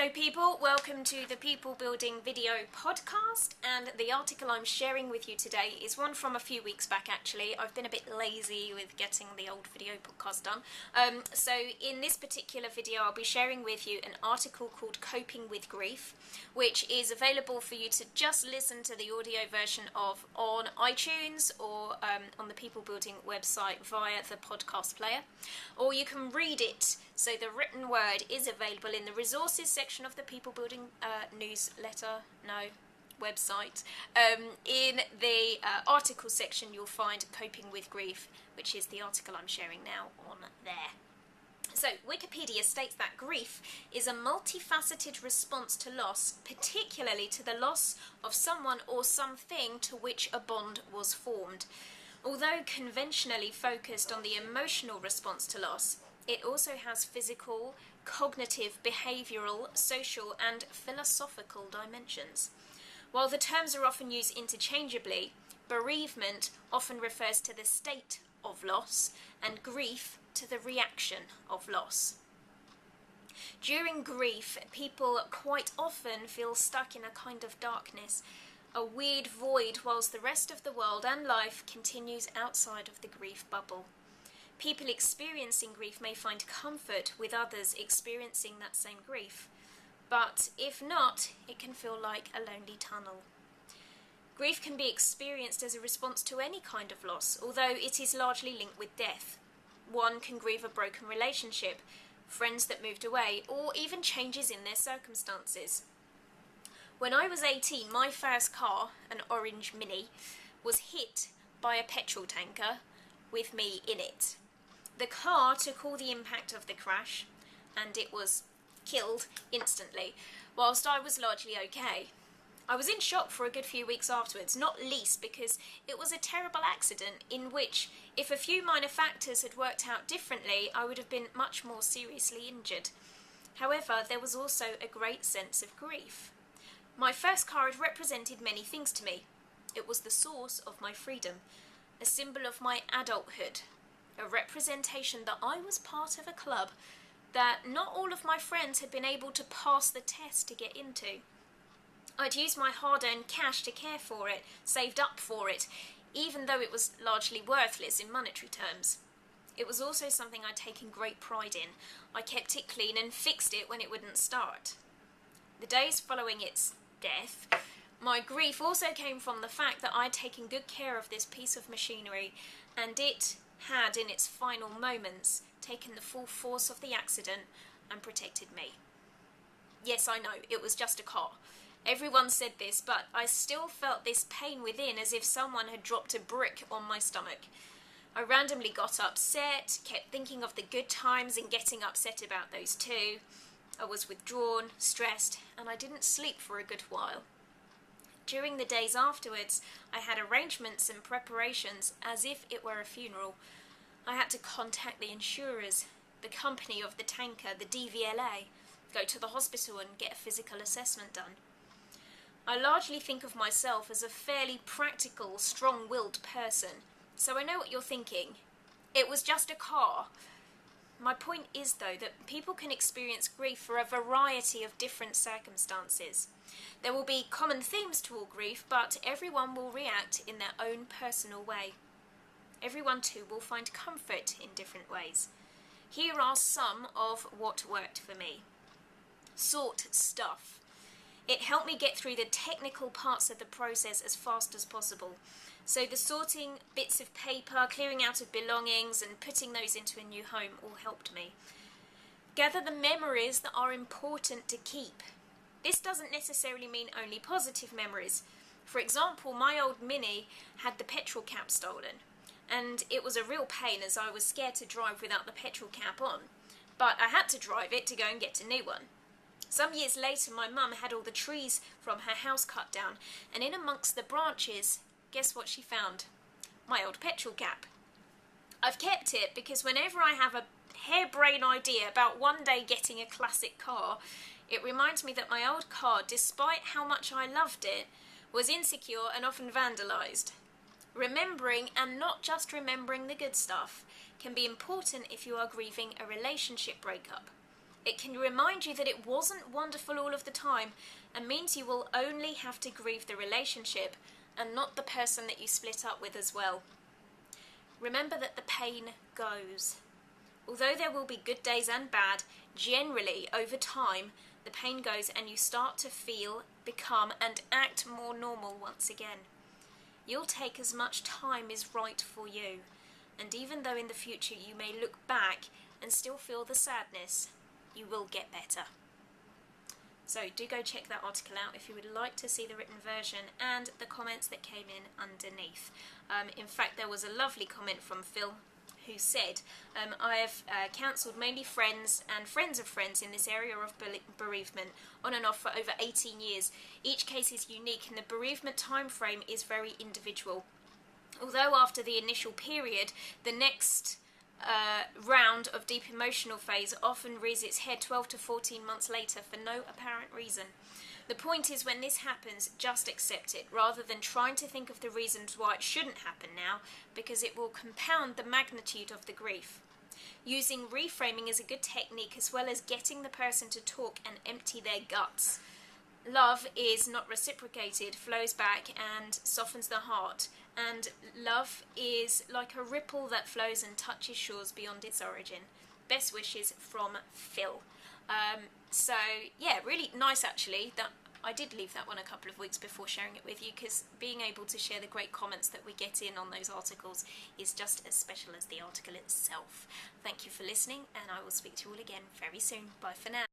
Hello people, welcome to the People Building video podcast, and the article I'm sharing with you today is one from a few weeks back actually. I've been a bit lazy with getting the old video podcast done. So in this particular video I'll be sharing with you an article called Coping with Grief, which is available for you to just listen to the audio version of on iTunes or on the People Building website via the podcast player, or you can read it. So the written word is available in the resources section of the People Building website. In the article section you'll find Coping with Grief, which is the article I'm sharing now on there. So Wikipedia states that grief is a multifaceted response to loss, particularly to the loss of someone or something to which a bond was formed. Although conventionally focused on the emotional response to loss, it also has physical, cognitive, behavioural, social and philosophical dimensions. While the terms are often used interchangeably, bereavement often refers to the state of loss and grief to the reaction of loss. During grief, people quite often feel stuck in a kind of darkness, a weird void, whilst the rest of the world and life continues outside of the grief bubble. People experiencing grief may find comfort with others experiencing that same grief, but if not, it can feel like a lonely tunnel. Grief can be experienced as a response to any kind of loss, although it is largely linked with death. One can grieve a broken relationship, friends that moved away, or even changes in their circumstances. When I was 18, my first car, an orange Mini, was hit by a petrol tanker with me in it. The car took all the impact of the crash, and it was killed instantly, whilst I was largely okay. I was in shock for a good few weeks afterwards, not least because it was a terrible accident in which, if a few minor factors had worked out differently, I would have been much more seriously injured. However, there was also a great sense of grief. My first car had represented many things to me. It was the source of my freedom, a symbol of my adulthood, a representation that I was part of a club that not all of my friends had been able to pass the test to get into. I'd used my hard-earned cash to care for it, saved up for it, even though it was largely worthless in monetary terms. It was also something I'd taken great pride in. I kept it clean and fixed it when it wouldn't start. The days following its death, my grief also came from the fact that I'd taken good care of this piece of machinery, and it had, in its final moments, taken the full force of the accident and protected me. Yes, I know, it was just a car. Everyone said this, but I still felt this pain within, as if someone had dropped a brick on my stomach. I randomly got upset, kept thinking of the good times and getting upset about those too. I was withdrawn, stressed, and I didn't sleep for a good while. During the days afterwards, I had arrangements and preparations as if it were a funeral. I had to contact the insurers, the company of the tanker, the DVLA, go to the hospital and get a physical assessment done. I largely think of myself as a fairly practical, strong-willed person, so I know what you're thinking. It was just a car. My point is, though, that people can experience grief for a variety of different circumstances. There will be common themes to all grief, but everyone will react in their own personal way. Everyone, too, will find comfort in different ways. Here are some of what worked for me. Sort stuff. It helped me get through the technical parts of the process as fast as possible. So the sorting bits of paper, clearing out of belongings and putting those into a new home all helped me. Gather the memories that are important to keep. This doesn't necessarily mean only positive memories. For example, my old Mini had the petrol cap stolen, and it was a real pain as I was scared to drive without the petrol cap on. But I had to drive it to go and get a new one. Some years later, my mum had all the trees from her house cut down, and in amongst the branches, guess what she found? My old petrol cap. I've kept it because whenever I have a harebrained idea about one day getting a classic car, it reminds me that my old car, despite how much I loved it, was insecure and often vandalised. Remembering, and not just remembering the good stuff, can be important if you are grieving a relationship breakup. It can remind you that it wasn't wonderful all of the time, and means you will only have to grieve the relationship and not the person that you split up with as well. Remember that the pain goes. Although there will be good days and bad, generally over time the pain goes and you start to feel, become and act more normal once again. You'll take as much time as right for you, and even though in the future you may look back and still feel the sadness, you will get better. So do go check that article out if you would like to see the written version and the comments that came in underneath. In fact, there was a lovely comment from Phil who said, I have counselled mainly friends and friends of friends in this area of bereavement on and off for over 18 years. Each case is unique and the bereavement time frame is very individual. Although after the initial period, the next round of deep emotional phase often rears its head 12 to 14 months later for no apparent reason. The point is, when this happens, just accept it, rather than trying to think of the reasons why it shouldn't happen now, because it will compound the magnitude of the grief. Using reframing is a good technique, as well as getting the person to talk and empty their guts. Love is not reciprocated, flows back and softens the heart, and love is like a ripple that flows and touches shores beyond its origin. Best wishes from Phil. So yeah, really nice actually. That I did leave that one a couple of weeks before sharing it with you, because being able to share the great comments that we get in on those articles is just as special as the article itself. Thank you for listening, and I will speak to you all again very soon. Bye for now.